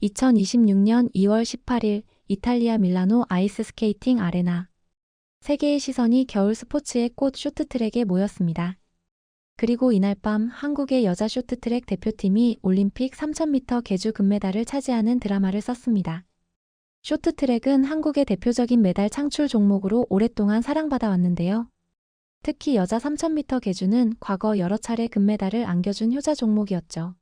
2026년 2월 18일 이탈리아 밀라노 아이스 스케이팅 아레나. 세계의 시선이 겨울 스포츠의 꽃 쇼트트랙에 모였습니다. 그리고 이날 밤 한국의 여자 쇼트트랙 대표팀이 올림픽 3000m 계주 금메달을 차지하는 드라마를 썼습니다. 쇼트트랙은 한국의 대표적인 메달 창출 종목으로 오랫동안 사랑받아 왔는데요. 특히 여자 3000m 계주는 과거 여러 차례 금메달을 안겨준 효자 종목이었죠.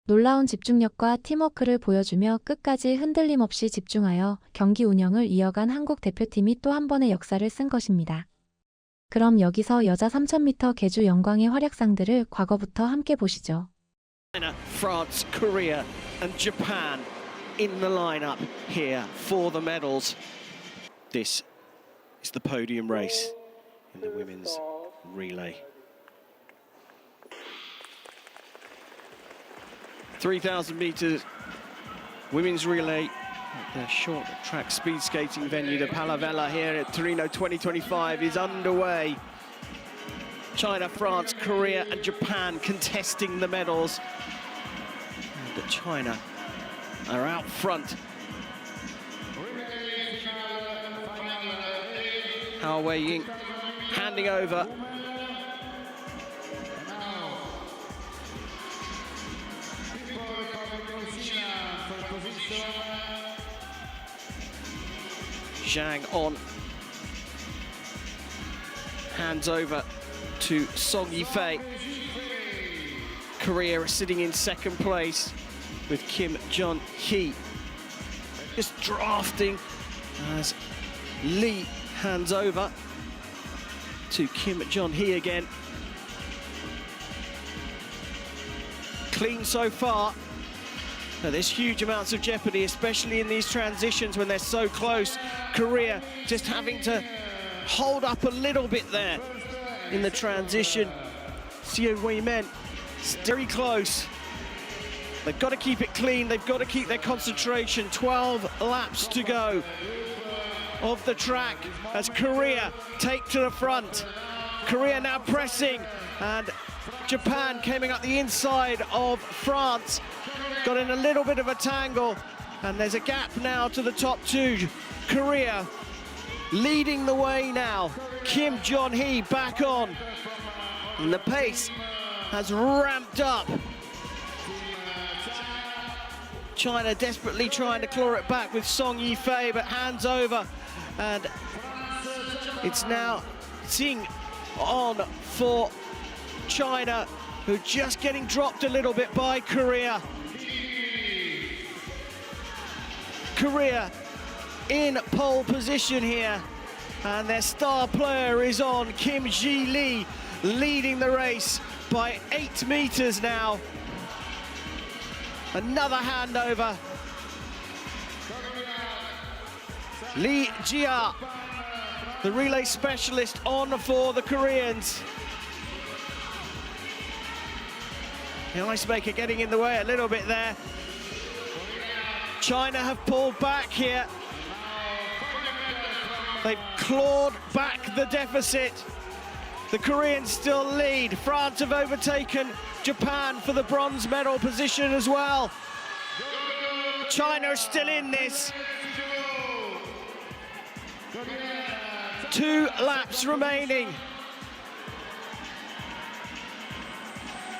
놀라운 집중력과 팀워크를 보여주며 끝까지 흔들림 없이 집중하여 경기 운영을 이어간 한국 대표팀이 또 한 번의 역사를 쓴 것입니다. 그럼 여기서 여자 3000m 계주 영광의 활약상들을 과거부터 함께 보시죠. France, Korea and Japan in the lineup here for the medals. This is the podium race in the women's relay. 3,000 meters women's relay at the short track speed skating venue, the Palavella here at Torino 2025 is underway. China, France, Korea and Japan contesting the medals. And China are out front. Hao Wei-ying handing over. Zhang on. Hands over to Song Yifei. Korea are sitting in second place with Kim Jun-hee. Just drafting as Lee hands over to Kim Jun-hee again. Clean so far. But there's huge amounts of jeopardy, especially in these transitions when they're so close. Korea just having to hold up a little bit there in the transition. Xiao Weimen very close. They've got to keep it clean. They've got to keep their concentration. 12 laps to go of the track as Korea take to the front. Korea now pressing, and Japan coming up the inside of France. Got in a little bit of a tangle, and there's a gap now to the top two. Korea leading the way now. Kim Jun-hee back on, and the pace has ramped up. China desperately trying to claw it back with Song Yifei, but hands over, and it's now Xing on for China, who are just getting dropped a little bit by Korea. Korea in pole position here, and their star player is on, Kim Ji-lee, leading the race by 8 meters now. Another handover. Lee Jia, the relay specialist, on for the Koreans. The ice maker getting in the way a little bit there. China have pulled back here. They've clawed back the deficit. The Koreans still lead. France have overtaken Japan for the bronze medal position as well. China is still in this. 2 laps remaining.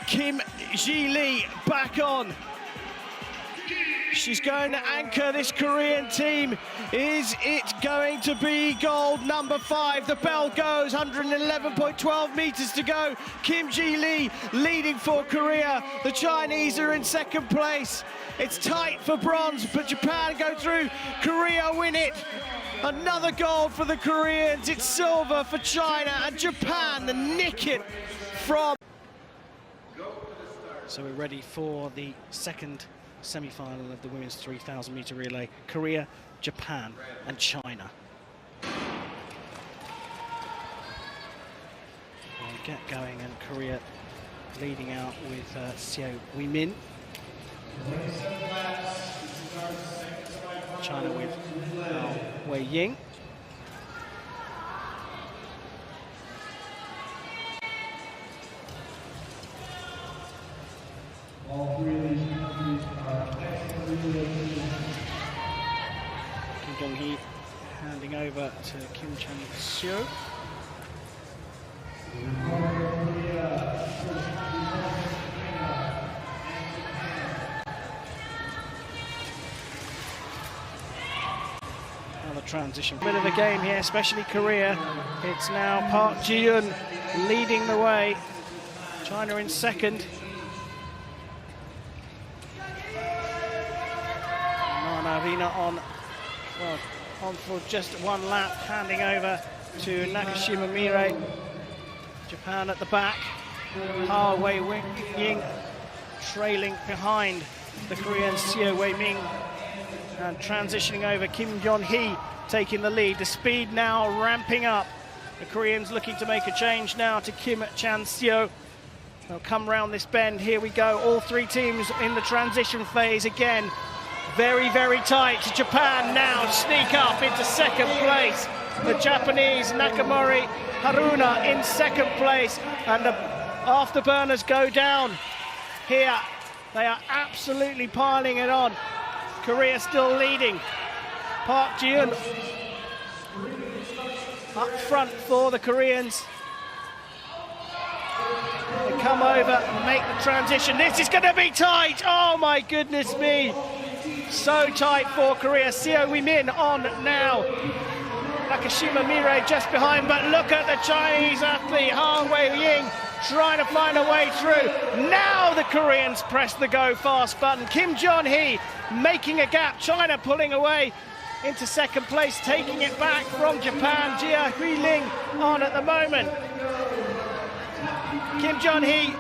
Kim Ji-lee back on. She's going to anchor this Korean team. Is it going to be gold? Number 5, the bell goes, 111.12 meters to go. Kim Ji-lee leading for Korea. The Chinese are in second place. It's tight for bronze, but Japan go through. Korea win it. Another gold for the Koreans. It's silver for China, and Japan nick it from. So we're ready for the second semi-final of the women's 3,000 meter relay. Korea, Japan and China. We'll get going, and Korea leading out with Xiao Weimin. China with Hao Wei-ying. All three of these countries are excellent Jong-hee handing over to Kim Chan-seo. Another transition. Bit of a game here, especially Korea. It's now Park Ji-yoon leading the way. China in second. Arena on for just one lap, handing over to Nakashima Mirai. Japan at the back. Ha Wei-ying trailing behind the Korean Seo Wei-ming. And transitioning over, Kim Yeon-hee taking the lead. The speed now ramping up. The Koreans looking to make a change now to Kim Chan-seo. They'll come round this bend. Here we go. All three teams in the transition phase again. Very, very tight. Japan now sneak up into second place. The Japanese Nakamori Haruna in second place. And the afterburners go down here. They are absolutely piling it on. Korea still leading. Park Ji-yoon up front for the Koreans. They come over and make the transition. This is going to be tight. Oh my goodness me. So tight for Korea. Seo Wei-min on now. Nakashima Mirai just behind, but look at the Chinese athlete, Ha Wei-ying, trying to find a way through. Now the Koreans press the go fast button. Kim Yeon-hee making a gap. China pulling away into second place, taking it back from Japan. Jia Hui-ling on at the moment. Kim Yeon-hee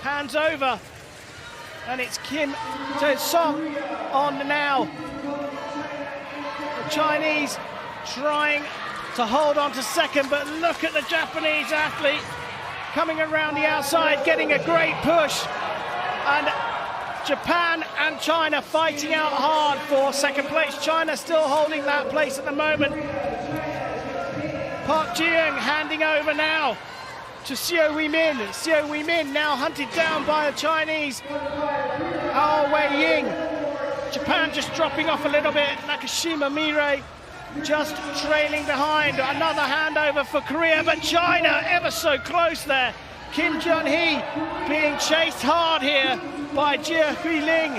hands over. And it's Kim Tae-song on now. The Chinese trying to hold on to second, but look at the Japanese athlete coming around the outside, getting a great push. And Japan and China fighting out hard for second place. China still holding that place at the moment. Park Ji-yoon handing over now to Seo Wei-min. Seo Wei-min now hunted down by the Chinese Ha Wei-ying. Japan just dropping off a little bit. Nakashima Mirai just trailing behind. Another handover for Korea, but China ever so close there. Kim Yeon-hee being chased hard here by Jia Hui-ling.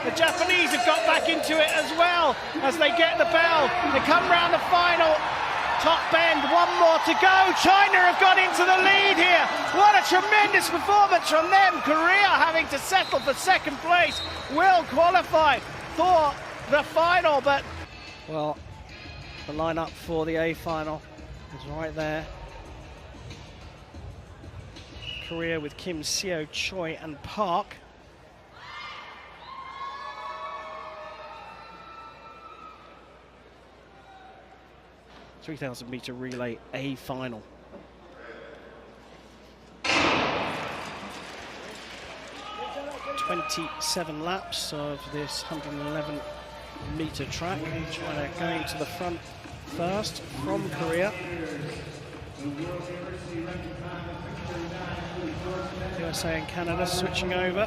The Japanese have got back into it as well as they get the bell. They come round the final. Top bend, one more to go. China have got into the lead here. What a tremendous performance from them. Korea having to settle for second place will qualify for the final, but well, the lineup for the A final is right there. Korea with Kim, Seo, Choi and Park. (3,000-meter relay A final). (27 laps of this 111-meter track. China going to the front first from Korea. USA and Canada switching over.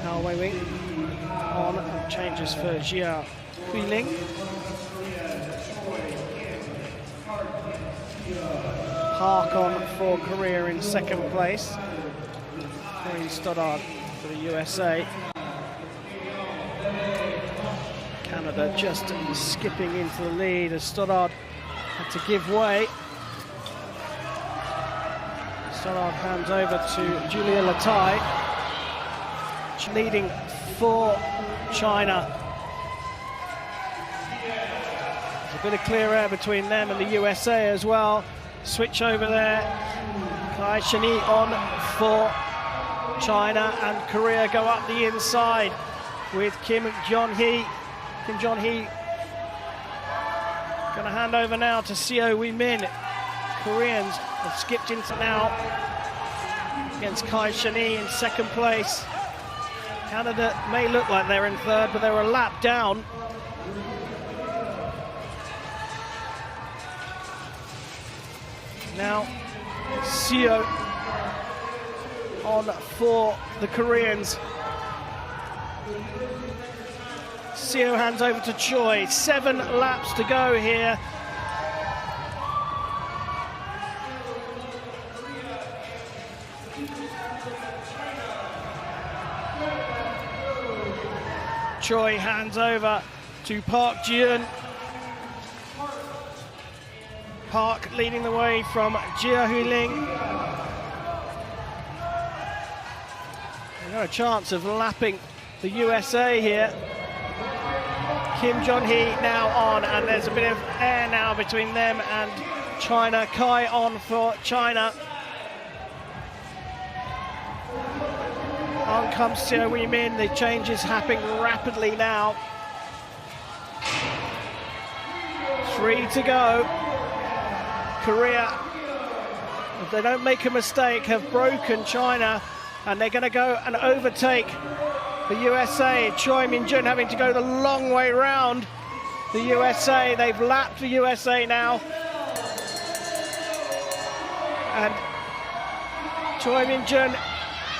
Ha Wei-ying on and changes for Jia Hui-ling. Park on for Korea in second place. Green Stoddard for the USA. Canada just skipping into the lead as Stoddard had to give way. Stoddard hands over to Julia Latai. Leading for China. There's a bit of clear air between them and the USA as well. Switch over there. Kai Shani on for China, and Korea go up the inside with Kim Yeon-hee. Kim Yeon-hee going to hand over now to Seo Wei-min. Koreans have skipped into now against Kai Shani in second place. Canada may look like they're in third, but they were a lap down. Now, Seo on for the Koreans. Seo hands over to Choi. 7 laps to go here. Choi hands over to Park Ji-eun. Park leading the way from Jia Hu-ling. No chance of lapping the USA here. Kim Jong-hee now on, and there's a bit of air now between them and China. Kai on for China. On comes Seo Wee-min. The change is happening rapidly now. 3 to go. Korea, if they don't make a mistake, have broken China, and they're going to go and overtake the USA. Choi Min-jun having to go the long way round the USA. They've lapped the USA now. And Choi Min-jun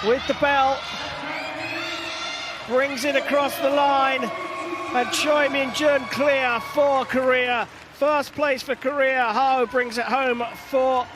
with the bell brings it across the line, and Choi Min-jun clear for Korea. First place for Korea. Ho brings it home for